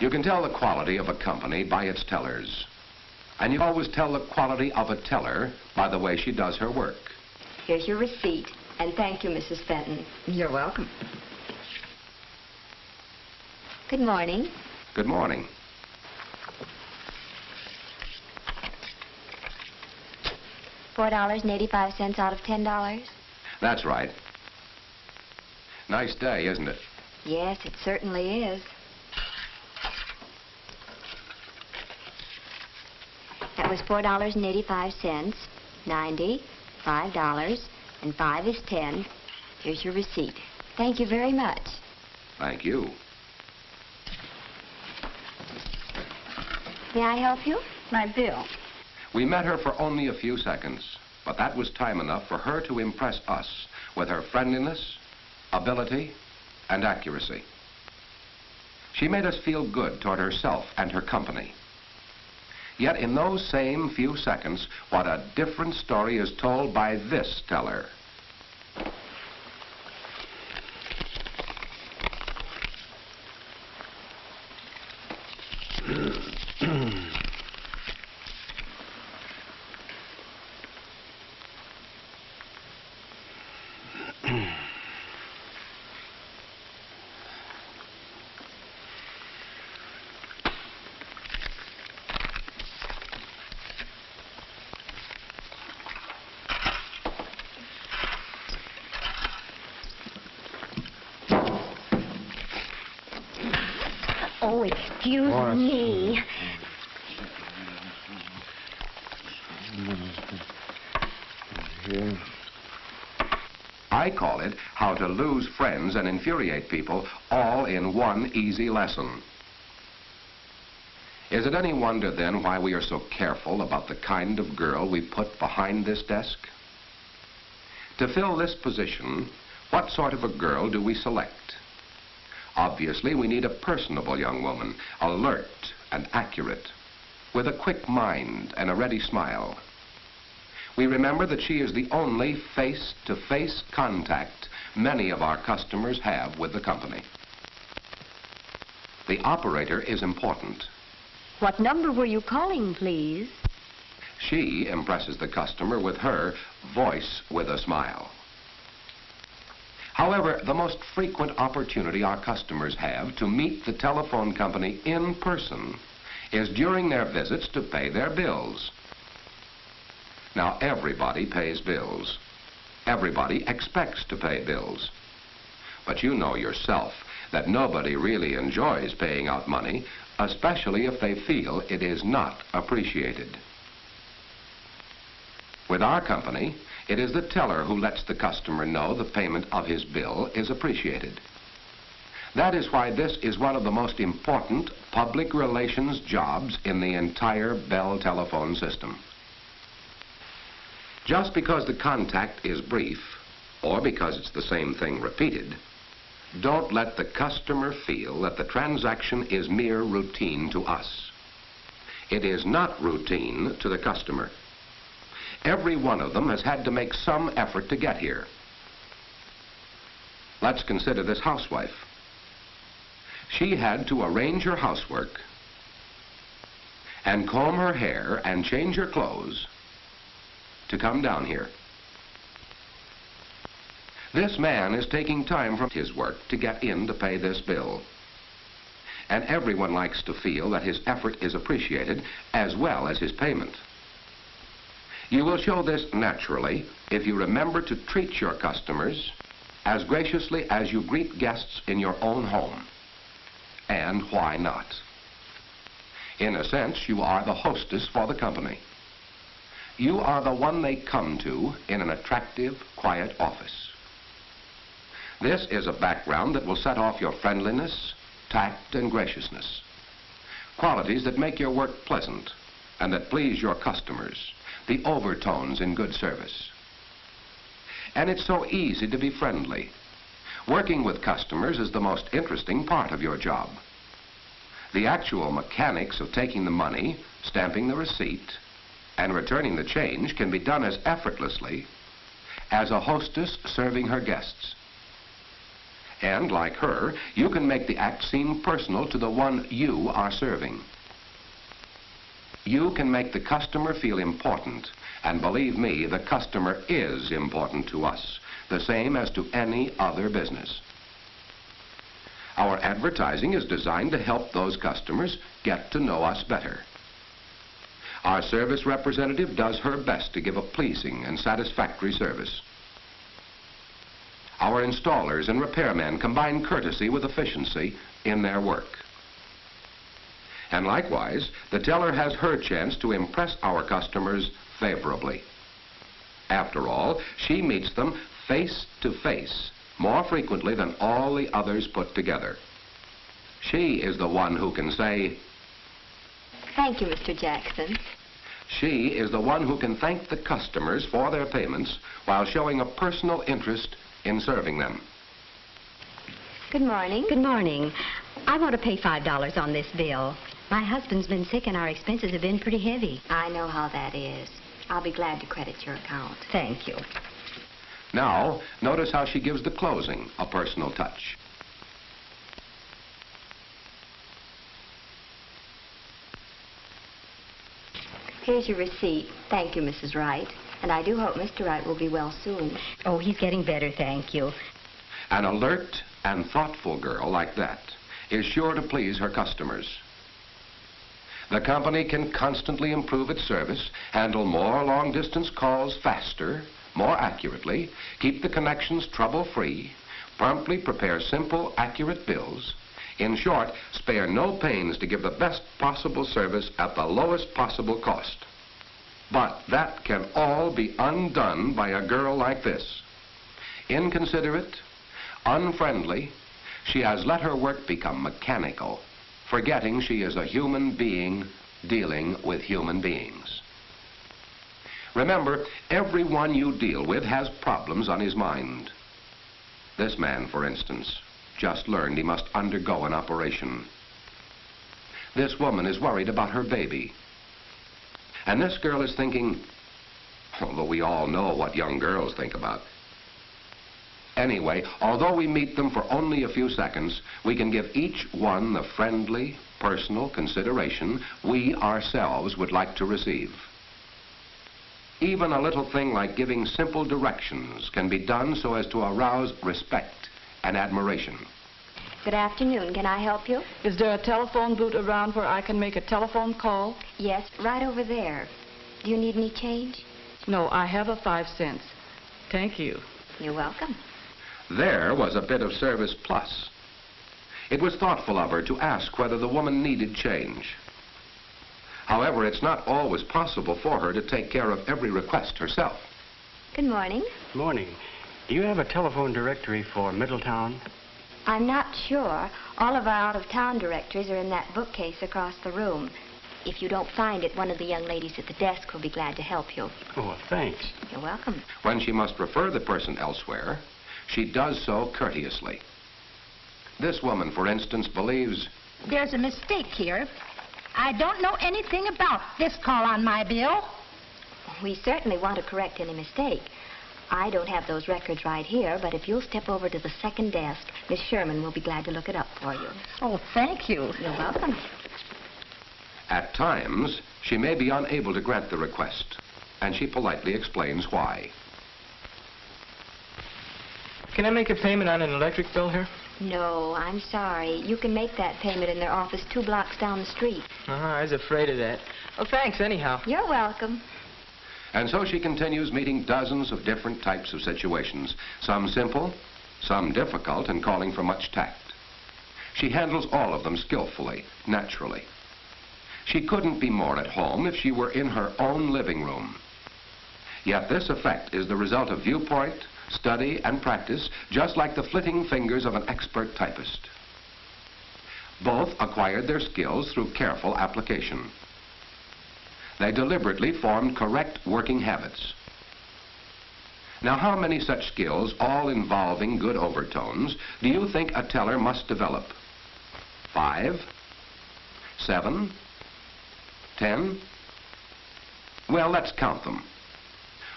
You can tell the quality of a company by its tellers. And you always tell the quality of a teller by the way she does her work. Here's your receipt, and thank you, Mrs. Fenton. You're welcome. Good morning. Good morning. $4.85 out of $10. That's right. Nice day, isn't it? Yes, it certainly is. That was $4.85, 90, $5, and 5 is 10. Here's your receipt. Thank you very much. Thank you. May I help you? My bill. We met her for only a few seconds, but that was time enough for her to impress us with her friendliness, ability, and accuracy. She made us feel good toward herself and her company. Yet in those same few seconds, what a different story is told by this teller. Oh, excuse me. I call it how to lose friends and infuriate people all in one easy lesson. Is it any wonder then why we are so careful about the kind of girl we put behind this desk? To fill this position, what sort of a girl do we select? Obviously, we need a personable young woman, alert and accurate, with a quick mind and a ready smile. We remember that she is the only face-to-face contact many of our customers have with the company. The operator is important. What number were you calling, please? She impresses the customer with her voice with a smile. However, the most frequent opportunity our customers have to meet the telephone company in person is during their visits to pay their bills. Now, everybody pays bills. Everybody expects to pay bills. But you know yourself that nobody really enjoys paying out money, especially if they feel it is not appreciated. With our company, it is the teller who lets the customer know the payment of his bill is appreciated. That is why this is one of the most important public relations jobs in the entire Bell telephone system. Just because the contact is brief, or because it's the same thing repeated, don't let the customer feel that the transaction is mere routine to us. It is not routine to the customer. Every one of them has had to make some effort to get here. Let's consider this housewife. She had to arrange her housework and comb her hair and change her clothes to come down here. This man is taking time from his work to get in to pay this bill. And everyone likes to feel that his effort is appreciated as well as his payment. You will show this naturally if you remember to treat your customers as graciously as you greet guests in your own home. And why not? In a sense, you are the hostess for the company. You are the one they come to in an attractive, quiet office. This is a background that will set off your friendliness, tact, and graciousness. Qualities that make your work pleasant and that please your customers. The overtones in good service. And it's so easy to be friendly. Working with customers is the most interesting part of your job. The actual mechanics of taking the money, stamping the receipt, and returning the change can be done as effortlessly as a hostess serving her guests. And like her, you can make the act seem personal to the one you are serving. You can make the customer feel important, and believe me, the customer is important to us, the same as to any other business. Our advertising is designed to help those customers get to know us better. Our service representative does her best to give a pleasing and satisfactory service. Our installers and repairmen combine courtesy with efficiency in their work. And likewise, the teller has her chance to impress our customers favorably. After all, she meets them face to face more frequently than all the others put together. She is the one who can say, Thank you, Mr. Jackson. She is the one who can thank the customers for their payments while showing a personal interest in serving them. Good morning. Good morning. I want to pay $5 on this bill. My husband's been sick and our expenses have been pretty heavy. I know how that is. I'll be glad to credit your account. Thank you. Now, notice how she gives the closing a personal touch. Here's your receipt. Thank you, Mrs. Wright. And I do hope Mr. Wright will be well soon. Oh, he's getting better, thank you. An alert and thoughtful girl like that is sure to please her customers. The company can constantly improve its service, handle more long-distance calls faster, more accurately, keep the connections trouble-free, promptly prepare simple, accurate bills. In short, spare no pains to give the best possible service at the lowest possible cost. But that can all be undone by a girl like this. Inconsiderate, unfriendly, she has let her work become mechanical, forgetting she is a human being dealing with human beings. Remember, everyone you deal with has problems on his mind. This man, for instance, just learned he must undergo an operation. This woman is worried about her baby. And this girl is thinking, although we all know what young girls think about. Anyway, although we meet them for only a few seconds, we can give each one the friendly, personal consideration we ourselves would like to receive. Even a little thing like giving simple directions can be done so as to arouse respect and admiration. Good afternoon. Can I help you? Is there a telephone booth around where I can make a telephone call? Yes, right over there. Do you need any change? No, I have a 5 cents. Thank you. You're welcome. There was a bit of service plus. It was thoughtful of her to ask whether the woman needed change. However, it's not always possible for her to take care of every request herself. Good morning. Morning. Do you have a telephone directory for Middletown? I'm not sure. All of our out-of-town directories are in that bookcase across the room. If you don't find it, one of the young ladies at the desk will be glad to help you. Oh, thanks. You're welcome. When she must refer the person elsewhere, she does so courteously. This woman, for instance, believes... There's a mistake here. I don't know anything about this call on my bill. We certainly want to correct any mistake. I don't have those records right here, but if you'll step over to the second desk, Miss Sherman will be glad to look it up for you. Oh, thank you. You're welcome. At times, she may be unable to grant the request, and she politely explains why. Can I make a payment on an electric bill here? No, I'm sorry. You can make that payment in their office 2 blocks down the street. I was afraid of that. Well, thanks anyhow. You're welcome. And so she continues meeting dozens of different types of situations, some simple, some difficult and calling for much tact. She handles all of them skillfully, naturally. She couldn't be more at home if she were in her own living room. Yet this effect is the result of viewpoint, study, and practice, just like the flitting fingers of an expert typist. Both acquired their skills through careful application. They deliberately formed correct working habits. Now, how many such skills, all involving good overtones, do you think a teller must develop? 5? 7? 10? Well, let's count them.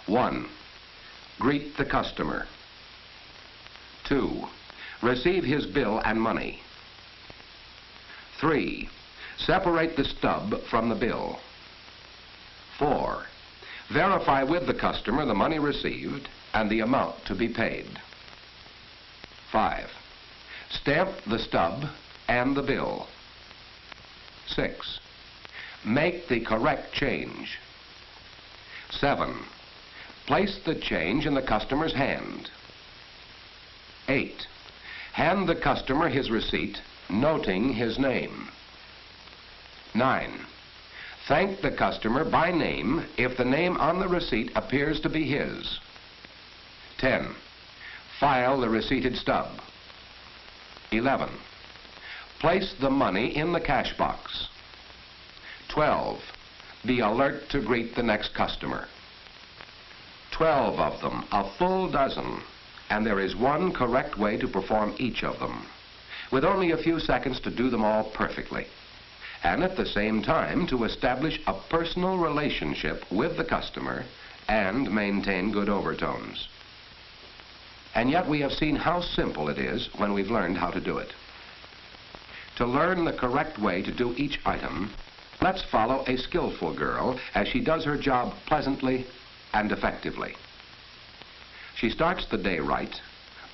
1. Greet the customer. 2. Receive his bill and money. 3. Separate the stub from the bill. 4. Verify with the customer the money received and the amount to be paid. 5. Stamp the stub and the bill. 6. Make the correct change. 7. Place the change in the customer's hand. 8. Hand the customer his receipt, noting his name. 9. Thank the customer by name if the name on the receipt appears to be his. 10. File the receipted stub. 11. Place the money in the cash box. 12. Be alert to greet the next customer. 12 of them, a full dozen, and there is one correct way to perform each of them, with only a few seconds to do them all perfectly, and at the same time to establish a personal relationship with the customer and maintain good overtones. And yet we have seen how simple it is when we've learned how to do it. To learn the correct way to do each item, let's follow a skillful girl as she does her job pleasantly and effectively. She starts the day right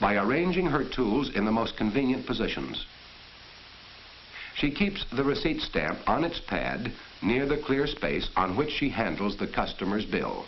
by arranging her tools in the most convenient positions. She keeps the receipt stamp on its pad near the clear space on which she handles the customer's bill.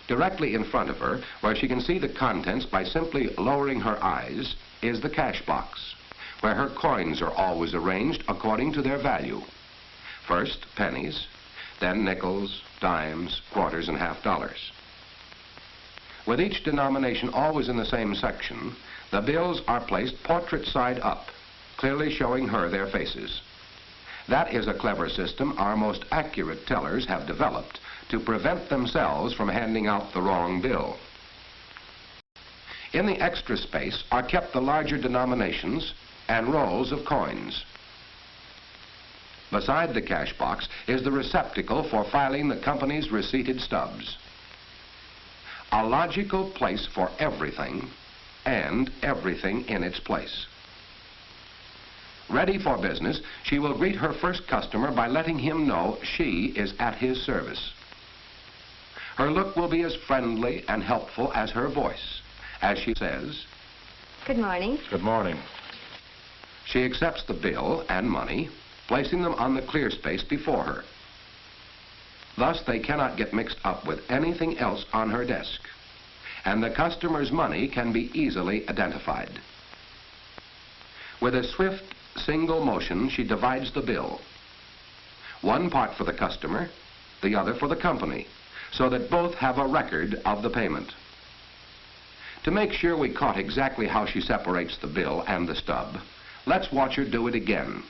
Directly in front of her, where she can see the contents by simply lowering her eyes, is the cash box, where her coins are always arranged according to their value. First, pennies, then nickels, dimes, quarters, and half-dollars. With each denomination always in the same section, the bills are placed portrait side up, clearly showing her their faces. That is a clever system our most accurate tellers have developed to prevent themselves from handing out the wrong bill. In the extra space are kept the larger denominations and rolls of coins. Beside the cash box is the receptacle for filing the company's receipted stubs. A logical place for everything and everything in its place. Ready for business, she will greet her first customer by letting him know she is at his service. Her look will be as friendly and helpful as her voice, as she says, Good morning. Good morning. She accepts the bill and money, placing them on the clear space before her. Thus, they cannot get mixed up with anything else on her desk, and the customer's money can be easily identified. With a swift, single motion, she divides the bill. One part for the customer, the other for the company, so that both have a record of the payment. To make sure we caught exactly how she separates the bill and the stub, let's watch her do it again.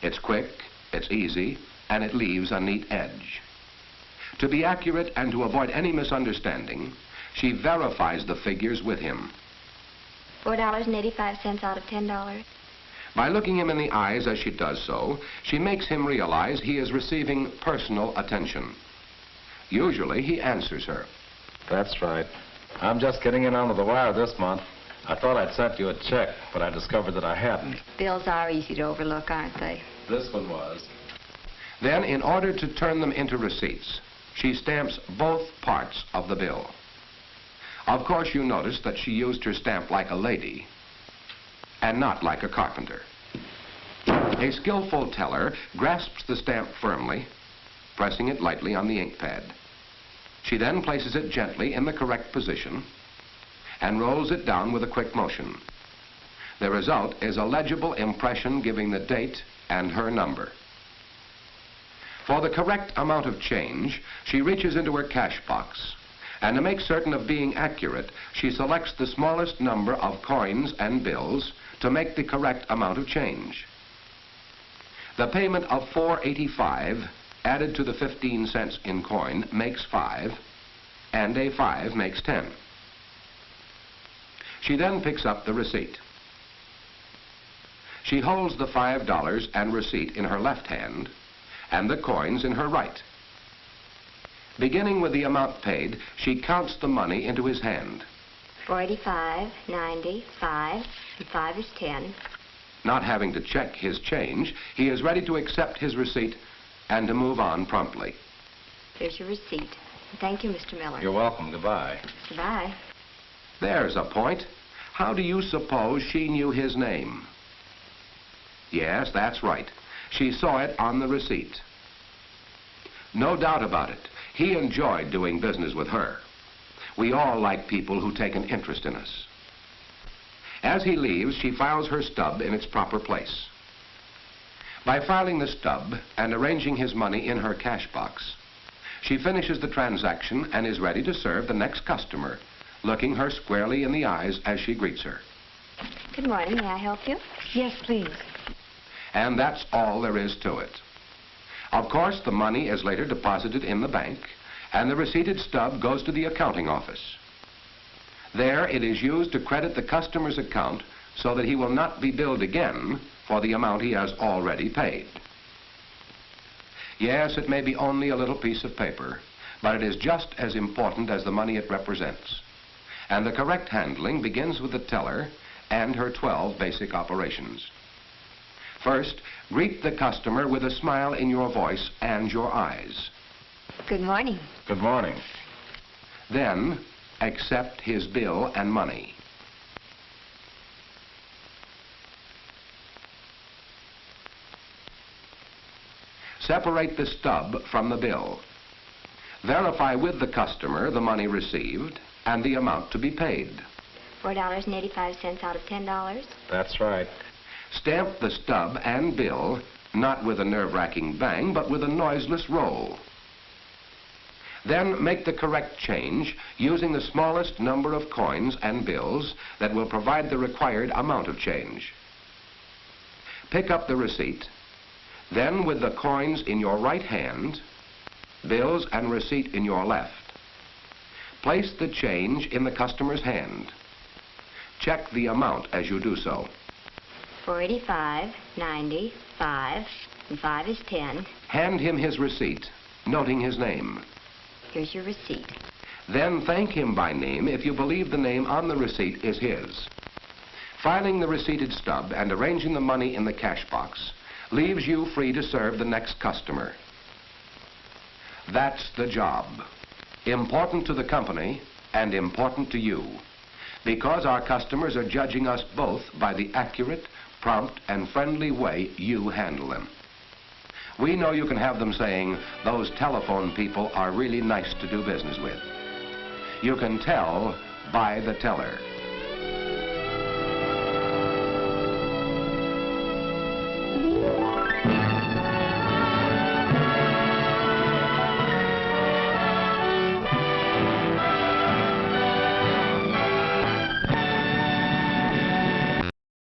It's quick, it's easy, and it leaves a neat edge. To be accurate and to avoid any misunderstanding, she verifies the figures with him. $4.85 out of $10. By looking him in the eyes as she does so, she makes him realize he is receiving personal attention. Usually, he answers her. That's right. I'm just getting in under the wire this month. I thought I'd sent you a check, but I discovered that I hadn't. Bills are easy to overlook, aren't they? This one was. Then, in order to turn them into receipts, she stamps both parts of the bill. Of course, you notice that she used her stamp like a lady and not like a carpenter. A skillful teller grasps the stamp firmly, pressing it lightly on the ink pad. She then places it gently in the correct position and rolls it down with a quick motion. The result is a legible impression giving the date and her number. For the correct amount of change, she reaches into her cash box, and to make certain of being accurate, she selects the smallest number of coins and bills to make the correct amount of change. The payment of $4.85 added to the 15 cents in coin makes 5, and a 5 makes 10. She then picks up the receipt. She holds the $5 and receipt in her left hand and the coins in her right. Beginning with the amount paid, she counts the money into his hand. $4.85, $90, $5, and 5 is 10. Not having to check his change, he is ready to accept his receipt and to move on promptly. Here's your receipt. Thank you, Mr. Miller. You're welcome. Goodbye. Goodbye. There's a point. How do you suppose she knew his name? Yes, that's right. She saw it on the receipt. No doubt about it. He enjoyed doing business with her. We all like people who take an interest in us. As he leaves, she files her stub in its proper place. By filing the stub and arranging his money in her cash box, she finishes the transaction and is ready to serve the next customer, looking her squarely in the eyes as she greets her. Good morning. May I help you? Yes, please. And that's all there is to it. Of course, the money is later deposited in the bank, and the receipted stub goes to the accounting office. There, it is used to credit the customer's account so that he will not be billed again for the amount he has already paid. Yes, it may be only a little piece of paper, but it is just as important as the money it represents. And the correct handling begins with the teller and her 12 basic operations. First, greet the customer with a smile in your voice and your eyes. Good morning. Good morning. Then, accept his bill and money. Separate the stub from the bill. Verify with the customer the money received and the amount to be paid. $4.85 out of $10. That's right. Stamp the stub and bill, not with a nerve-wracking bang, but with a noiseless roll. Then make the correct change using the smallest number of coins and bills that will provide the required amount of change. Pick up the receipt. Then, with the coins in your right hand, bills and receipt in your left, place the change in the customer's hand. Check the amount as you do so. $4.85, $90, $5, and 5 is 10. Hand him his receipt, noting his name. Here's your receipt. Then thank him by name if you believe the name on the receipt is his. Filing the receipted stub and arranging the money in the cash box leaves you free to serve the next customer. That's the job. Important to the company and important to you, because our customers are judging us both by the accurate, prompt, and friendly way you handle them. We know you can have them saying, "Those telephone people are really nice to do business with." You can tell by the teller.